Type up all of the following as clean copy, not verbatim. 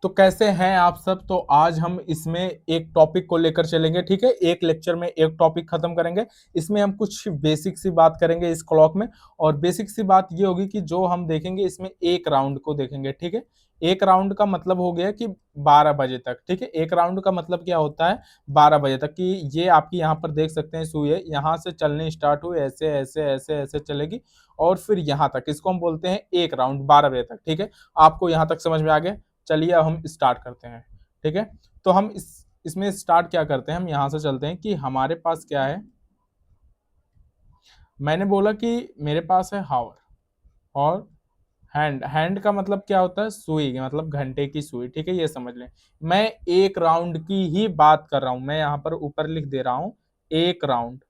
तो कैसे हैं आप सब। तो आज हम इसमें एक टॉपिक को लेकर चलेंगे, ठीक है। एक लेक्चर में एक टॉपिक खत्म करेंगे। इसमें हम कुछ बेसिक सी बात करेंगे इस क्लॉक में। और बेसिक सी बात ये होगी कि जो हम देखेंगे इसमें एक राउंड को देखेंगे, ठीक है। एक राउंड का मतलब हो गया कि 12 बजे तक, ठीक है। एक राउंड का मतलब क्या होता है, 12 बजे तक। कि ये आपकी यहाँ पर देख सकते हैं सुई है, यहाँ से चलने स्टार्ट हुई, ऐसे ऐसे ऐसे ऐसे चलेगी और फिर यहाँ तक, इसको हम बोलते हैं एक राउंड 12 बजे तक, ठीक है। आपको यहाँ तक समझ में आ गया। चलिए अब हम स्टार्ट करते हैं, ठीक है। तो हम इसमें स्टार्ट क्या करते हैं, हम यहां से चलते हैं कि हमारे पास क्या है। मैंने बोला कि मेरे पास है हावर और हैंड। हैंड का मतलब क्या होता है, सुई, मतलब घंटे की सुई, ठीक है। ये समझ लें, मैं एक राउंड की ही बात कर रहा हूं। मैं यहां पर ऊपर लिख दे रहा हूं एक राउंड।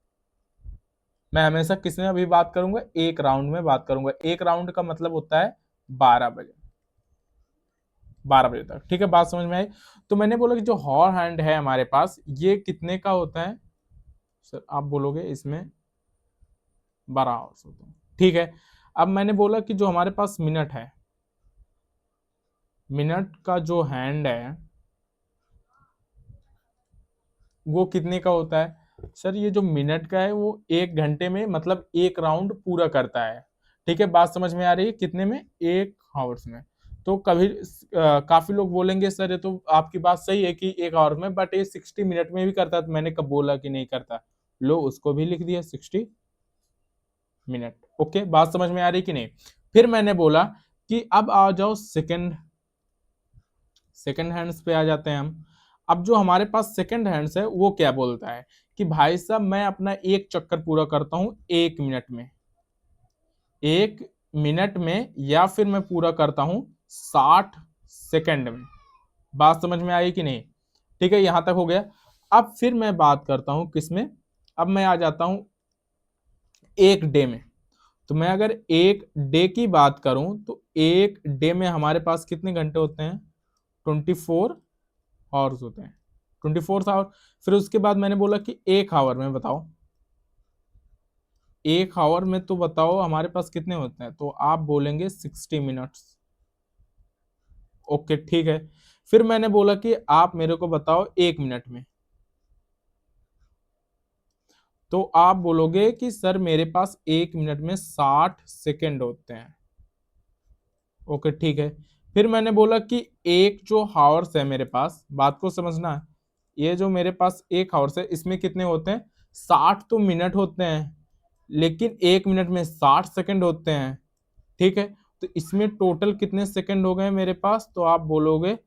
मैं हमेशा किस में अभी बात करूंगा, एक राउंड में बात करूंगा। एक राउंड का मतलब होता है 12 बजे, 12 बजे तक, ठीक है। बात समझ में आई। तो मैंने बोला कि जो हॉर हैंड है हमारे पास, ये कितने का होता है सर, आप बोलोगे इसमें 12 आवर्स होते हैं, ठीक है। अब मैंने बोला कि जो हमारे पास मिनट है, मिनट का जो हैंड है वो कितने का होता है सर। ये जो मिनट का है वो एक घंटे में मतलब एक राउंड पूरा करता है, ठीक है। बात समझ में आ रही है, कितने में, एक आवर्स में। तो कभी काफी लोग बोलेंगे सर ये तो आपकी बात सही है कि एक आवर में, बट ये 60 मिनट में भी करता है। तो मैंने कब बोला कि नहीं करता, लो उसको भी लिख दिया 60 मिनट। ओके, बात समझ में आ रही कि नहीं। फिर मैंने बोला कि अब आ जाओ सेकंड, सेकंड हैंड्स पे आ जाते हैं हम। अब जो हमारे पास सेकंड हैंड्स है वो क्या बोलता है कि भाई साहब मैं अपना एक चक्कर पूरा करता हूं 1 मिनट में, 1 मिनट में, या फिर मैं पूरा करता हूं 60 सेकंड में। बात समझ में आई कि नहीं, ठीक है। यहां तक हो गया। अब फिर मैं बात करता हूं किसमें, अब मैं आ जाता हूं एक डे में। तो मैं अगर एक डे की बात करूं तो एक डे में हमारे पास कितने घंटे होते हैं, 24 आवर्स होते हैं, 24 आवर। फिर उसके बाद मैंने बोला कि एक आवर में बताओ, एक आवर में तो बताओ हमारे पास कितने होते हैं। तो आप बोलेंगे 60 मिनट्स। ओके, ठीक है। फिर मैंने बोला कि आप मेरे को बताओ 1 मिनट में। तो आप बोलोगे कि सर मेरे पास 1 मिनट में 60 सेकेंड होते हैं। ओके, ठीक है। फिर मैंने बोला कि एक जो हावर्स है मेरे पास, बात को समझना है, ये जो मेरे पास एक हावर्स है इसमें कितने होते हैं, 60 तो मिनट होते हैं, लेकिन 1 मिनट में 60 सेकंड होते हैं, ठीक है। तो इसमें टोटल कितने सेकंड हो गए मेरे पास, तो आप बोलोगे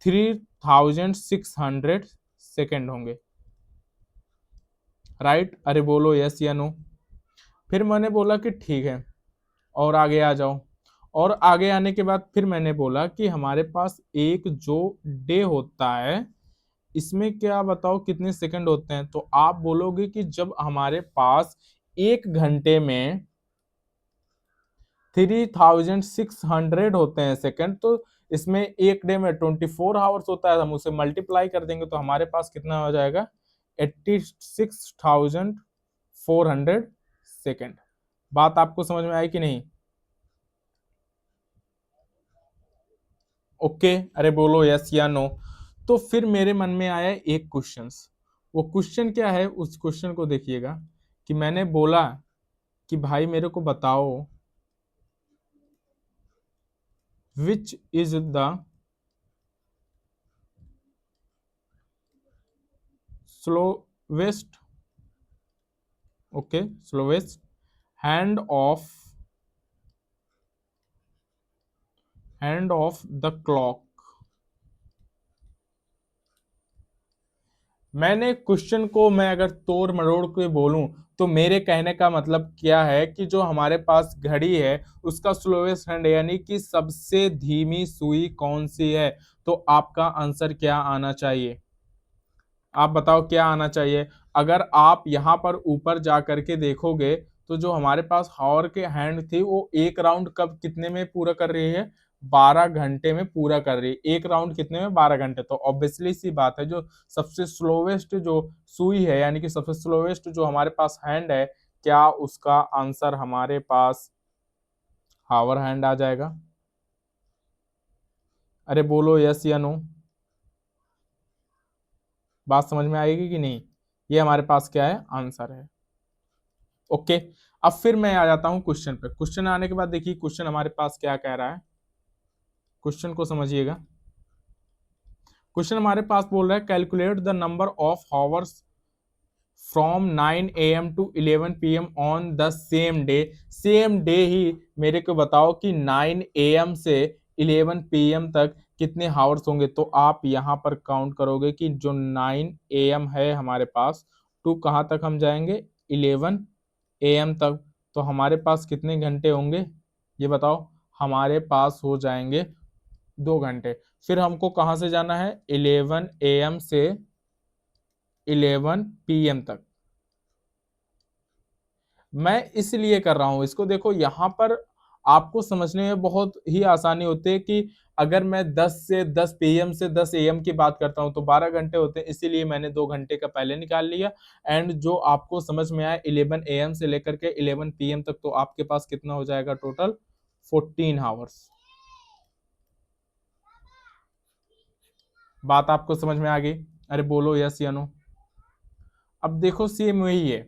3600 सेकंड होंगे, राइट। अरे बोलो यस या नो। फिर मैंने बोला कि ठीक है, और आगे आ जाओ। और आगे आने के बाद फिर मैंने बोला कि हमारे पास एक जो डे होता है इसमें क्या बताओ कितने सेकंड होते हैं। तो आप बोलोगे कि जब हमारे पास एक घंटे में 3600 होते हैं सेकंड, तो इसमें एक डे में 24 आवर्स होता है। हम उसे मल्टीप्लाई कर देंगे तो हमारे पास कितना हो जाएगा, 86,400 सेकंड। बात आपको समझ में आई कि नहीं। ओके, अरे बोलो यस या नो। तो फिर मेरे मन में आया एक क्वेश्चंस। वो क्वेश्चन क्या है, उस क्वेश्चन को देखिएगा। कि मैंने बोला कि भाई मेरे को बताओ which is the slowest, okay, slowest hand of the clock. मैंने क्वेश्चन को मैं अगर तोड़ मरोड़ के बोलूं तो मेरे कहने का मतलब क्या है कि जो हमारे पास घड़ी है उसका स्लोएस्ट हैंड यानी कि सबसे धीमी सुई कौन सी है। तो आपका आंसर क्या आना चाहिए, आप बताओ क्या आना चाहिए। अगर आप यहाँ पर ऊपर जा करके देखोगे तो जो हमारे पास हॉर के हैंड थी वो एक राउंड कब कितने में पूरा कर रही है, 12 घंटे में पूरा कर रही है। एक राउंड कितने में, 12 घंटे। तो ऑब्वियसली सी बात है जो सबसे स्लोवेस्ट जो सुई है यानी कि सबसे स्लोवेस्ट जो हमारे पास हैंड है, क्या उसका आंसर हमारे पास हावर हैंड आ जाएगा। अरे बोलो यस या नो। बात समझ में आएगी कि नहीं? ये हमारे पास क्या है, आंसर है। ओके। अब फिर मैं आ जाता हूं क्वेश्चन पे। क्वेश्चन आने के बाद देखिए क्वेश्चन हमारे पास क्या कह रहा है, क्वेश्चन को समझिएगा। क्वेश्चन हमारे पास बोल रहा है calculate the number of hours from 9 AM to 11 PM on the same day. Same day ही मेरे को बताओ कि 9 AM से 11 PM तक कितने हावर्स होंगे। तो आप यहाँ पर काउंट करोगे कि जो 9 AM है हमारे पास, टू कहाँ तक हम जाएंगे, 11 AM तक। तो हमारे पास कितने घंटे होंगे ये बताओ। हमारे पास हो जाएंगे 2 घंटे। फिर हमको कहाँ से जाना है, 11 AM से 11 PM तक। मैं इसलिए कर रहा हूं इसको, देखो यहां पर आपको समझने में बहुत ही आसानी होती है कि अगर मैं 10 से 10 AM की बात करता हूं तो 12 घंटे होते हैं, इसीलिए मैंने 2 घंटे का पहले निकाल लिया। एंड जो आपको समझ में आया 11 AM से लेकर के 11 PM तक, तो आपके पास कितना हो जाएगा टोटल, 14 आवर्स। बात आपको समझ में आ गई? अरे बोलो यस या नो। अब देखो सेम वही है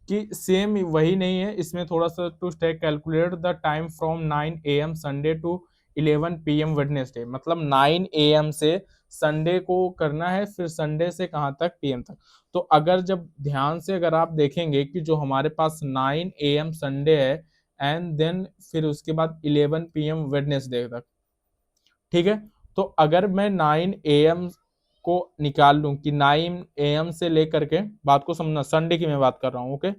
कि सेम वही नहीं है, इसमें थोड़ा सा ट्विस्ट है। Calculate the time from 9 AM Sunday to 11 PM Wednesday. मतलब 9 AM से संडे को करना है, फिर संडे से कहाँ तक, PM तक। तो अगर जब ध्यान से अगर आप देखेंगे कि जो हमारे पास 9 AM संडे है एंड देन फिर उसके बाद 11 PM वेडनेसडे तक, ठीक है। तो अगर मैं 9 AM को निकाल लूं कि 9 AM से लेकर के, बात को समझना, संडे की मैं बात कर रहा हूं, ओके।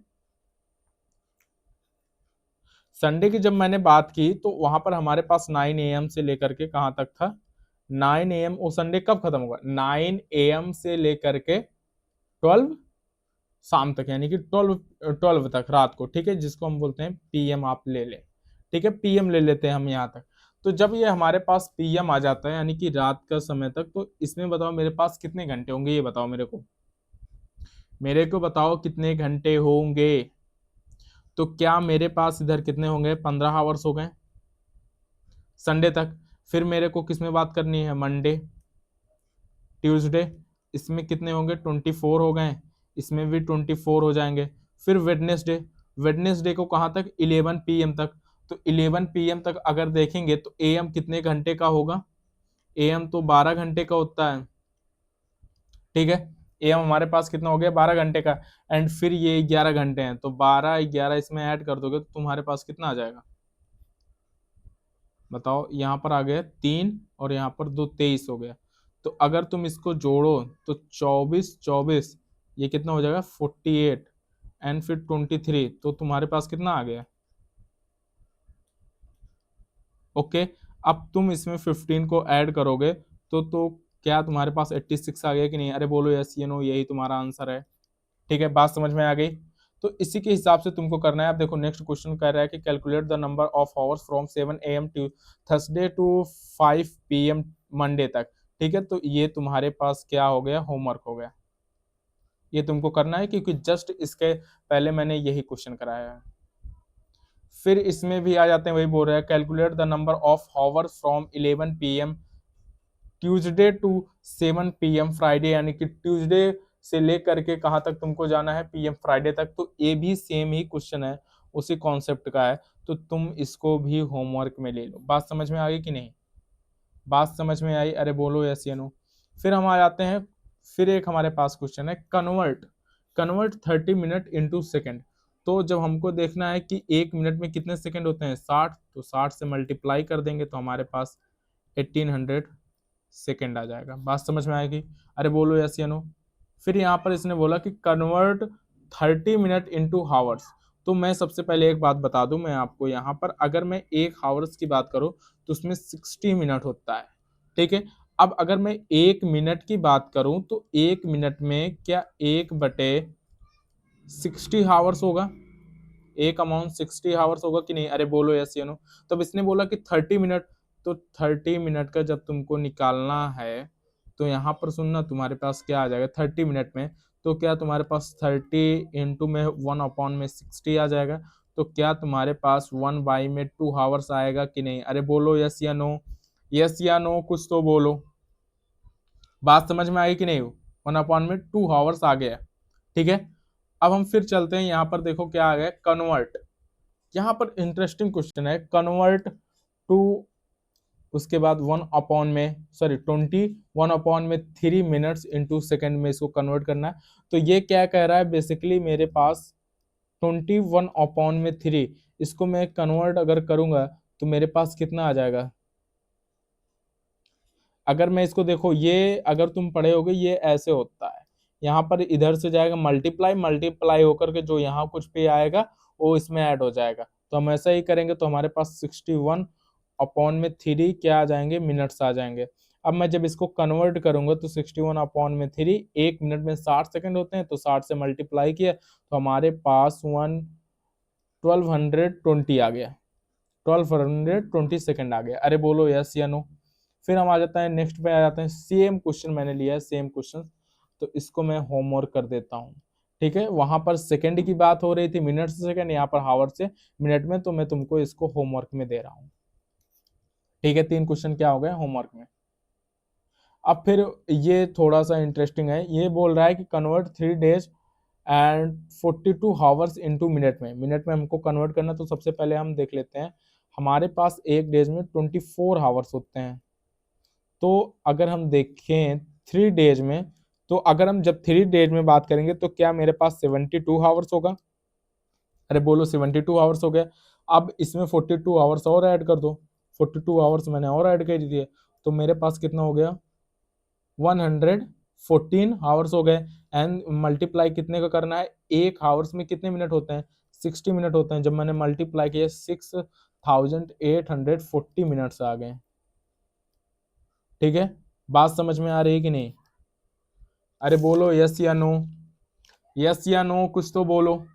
संडे की जब मैंने बात की तो वहां पर हमारे पास 9 AM से लेकर के कहां तक था, 9 AM। वो संडे कब खत्म होगा, 9 AM से लेकर के 12 शाम तक, यानी कि 12 तक रात को, ठीक है, जिसको हम बोलते हैं PM आप ले लें। ठीक है, PM ले लेते हैं हम यहाँ तक। तो जब ये हमारे पास PM आ जाता है यानी कि रात का समय तक, तो इसमें बताओ मेरे पास कितने घंटे होंगे, ये बताओ मेरे को। मेरे को बताओ कितने घंटे होंगे। तो क्या मेरे पास इधर कितने होंगे, 15 आवर्स हो गए संडे तक। फिर मेरे को किस में बात करनी है, मंडे, ट्यूसडे, इसमें कितने होंगे, 24 हो गए। इसमें भी 24 हो जाएंगे। फिर वेडनेसडे, वेडनेसडे को कहाँ तक, 11 PM तक। तो 11 PM तक अगर देखेंगे तो AM कितने घंटे का होगा, AM तो 12 घंटे का होता है, ठीक है। AM हमारे पास कितना हो गया, 12 घंटे का। एंड फिर ये 11 घंटे हैं, तो 12 11 इसमें ऐड कर दोगे तो तुम्हारे पास कितना आ जाएगा, बताओ। यहाँ पर आ गया 3 और यहाँ पर 2, 23 हो गया। तो अगर तुम इसको जोड़ो तो 24 24, ये कितना हो जाएगा, 48। एंड फिर 23, तो तुम्हारे पास कितना आ गया, ओके। अब तुम इसमें 15 को ऐड करोगे तो क्या तुम्हारे पास 86 आ गया कि नहीं? अरे बोलो यस या नो, यही तुम्हारा आंसर है। ठीक है, बात समझ में आ गई। तो इसी के हिसाब से तुमको करना है। अब देखो नेक्स्ट क्वेश्चन कह रहा है कि calculate the number of hours from 7 AM to Thursday to 5 PM Monday तक। ठीक है, तो ये तुम्हारे पास क्या हो गया, होमवर्क हो गया। ये तुमको करना है क्योंकि जस्ट इसके पहले मैंने यही क्वेश्चन कराया है। फिर इसमें भी आ जाते हैं, वही बोल रहा है calculate the number of hours from 11 PM Tuesday to 7 PM Friday, यानी कि ट्यूसडे से लेकर के कहाँ तक तुमको जाना है, PM फ्राइडे तक। तो ये भी सेम ही क्वेश्चन है, उसी कॉन्सेप्ट का है। तो तुम इसको भी होमवर्क में ले लो। बात समझ में आ गई कि नहीं? बात समझ में आई? अरे बोलो यस या नो। फिर हम आ जाते हैं, फिर एक हमारे पास क्वेश्चन है, convert convert 30 minute into second. तो जब हमको देखना है कि 1 मिनट में कितने सेकंड होते हैं, 60, तो 60 से मल्टीप्लाई कर देंगे तो हमारे पास 1800 सेकेंड आ जाएगा। बात समझ में आएगी? अरे बोलो यस या नो। फिर यहाँ पर इसने बोला कि कन्वर्ट 30 मिनट इंटू हावर्स। तो मैं सबसे पहले एक बात बता दूं मैं आपको, यहाँ पर अगर मैं 1 हावर्स की बात करूं तो उसमें 60 मिनट होता है, ठीक है। अब अगर मैं 1 मिनट की बात करूं तो 1 मिनट में क्या 1/60 हावर्स होगा, एक अमाउंट 60 हावर्स होगा कि नहीं? अरे बोलो यस या नो। तब इसने बोला कि 30 मिनट, तो 30 मिनट का जब तुमको निकालना है तो यहाँ पर सुनना, तुम्हारे पास क्या आ जाएगा 30 मिनट में। तो क्या तुम्हारे पास 30 में 1/में 60 आ जाएगा। तो क्या तुम्हारे पास 1/2 में 2 हावर्स आएगा कि नहीं? अरे बोलो यस या नो। यस या नो कुछ तो बोलो। बात समझ में आई कि नहीं? 1/2 आ गया। ठीक है, अब हम फिर चलते हैं, यहाँ पर देखो क्या आ गया, कन्वर्ट। यहाँ पर इंटरेस्टिंग क्वेश्चन है, कन्वर्ट टू, उसके बाद 1/3 मिनट्स इंटू सेकेंड में इसको कन्वर्ट करना है। तो ये क्या कह रहा है, बेसिकली मेरे पास 21/3, इसको मैं कन्वर्ट अगर करूंगा तो मेरे पास कितना आ जाएगा। अगर मैं इसको देखो, ये अगर तुम पढ़े होगे ये ऐसे होता है, यहाँ पर इधर से जाएगा मल्टीप्लाई, मल्टीप्लाई होकर के जो यहाँ कुछ पे आएगा वो इसमें ऐड हो जाएगा। तो हम ऐसा ही करेंगे तो हमारे पास 61/3 क्या आ जाएंगे, मिनट्स आ जाएंगे। अब मैं जब इसको कन्वर्ट करूंगा तो 61/3, 1 मिनट में 60 सेकंड होते हैं, तो 60 से मल्टीप्लाई किया तो हमारे पास 1220 आ गया, 1220 सेकंड आ गया। अरे बोलो यस या नो। फिर हम आ जाता है नेक्स्ट पे, आ जाते हैं, सेम क्वेश्चन मैंने लिया है, सेम क्वेश्चन, तो इसको मैं होमवर्क कर देता हूँ। ठीक है, वहां पर सेकंड की बात हो रही थी, मिनट से सेकंड, यहाँ पर हावर से मिनट में, तो मैं तुमको इसको होमवर्क में दे रहा हूँ। ठीक है, 3 क्वेश्चन क्या हो गए होमवर्क में। अब फिर ये थोड़ा सा इंटरेस्टिंग है, ये बोल रहा है कि convert 3 days and 42 hours into minute में। मिनट में हमको कन्वर्ट करना, तो सबसे पहले हम देख लेते हैं, हमारे पास एक डेज में 24 आवर्स होते हैं। तो अगर हम देखें 3 डेज में, तो अगर हम जब 3 डेज में बात करेंगे तो क्या मेरे पास 72 आवर्स होगा। अरे बोलो 72 आवर्स हो गया। अब इसमें 42 आवर्स और ऐड कर दो, 42 आवर्स मैंने और ऐड कर दिए, तो मेरे पास कितना हो गया, 114 आवर्स हो गए। एंड मल्टीप्लाई कितने का करना है, 1 आवर्स में कितने मिनट होते हैं, 60 मिनट होते हैं। जब मैंने मल्टीप्लाई किया 6840 मिनट्स आ गए। ठीक है, बात समझ में आ रही है कि नहीं? अरे बोलो यस या नो, यस या नो कुछ तो बोलो।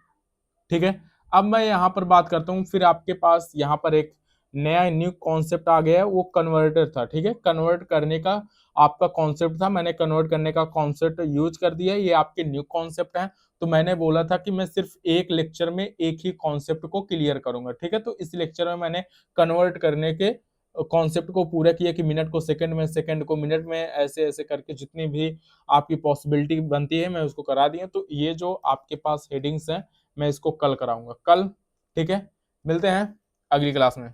ठीक है, अब मैं यहाँ पर बात करता हूँ, फिर आपके पास यहाँ पर एक नया न्यू कॉन्सेप्ट आ गया है, वो कन्वर्टर था। ठीक है, कन्वर्ट करने का आपका कॉन्सेप्ट था, मैंने कन्वर्ट करने का कॉन्सेप्ट यूज कर दिया, ये आपके न्यू कॉन्सेप्ट है। तो मैंने बोला था कि मैं सिर्फ एक लेक्चर में एक ही कॉन्सेप्ट को क्लियर करूंगा। ठीक है, तो इस लेक्चर में मैंने कन्वर्ट करने के कॉन्सेप्ट को पूरा किया कि मिनट को सेकंड में, सेकंड को मिनट में, ऐसे ऐसे करके जितनी भी आपकी पॉसिबिलिटी बनती है मैं उसको करा दिया। तो ये जो आपके पास हेडिंग्स हैं मैं इसको कल कराऊंगा, कल। ठीक है, मिलते हैं अगली क्लास में।